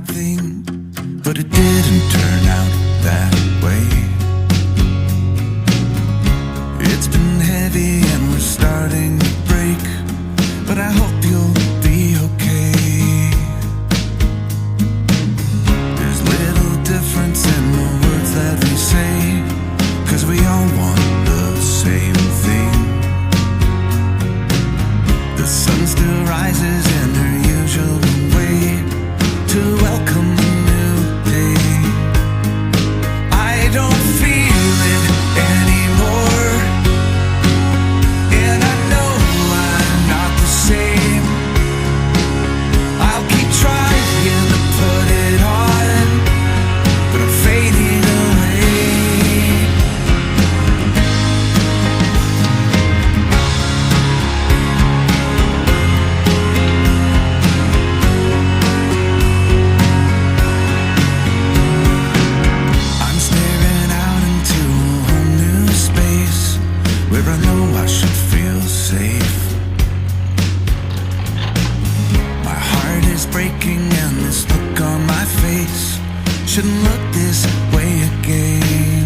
right thing, but it didn't turn out that way. It's been heavy and we're starting to break, but I hope you'll be okay. There's little difference in the words that we say, 'cause we all want the same thing. The sun still rises in her usual way to welcome a new day. I don't feel it anymore, and I know I'm not the same. I'll keep trying to put it on, but I'm fading away. I'm staring out into a whole new space where I know I should feel safe. My heart is breaking and this look on my face shouldn't look this way again.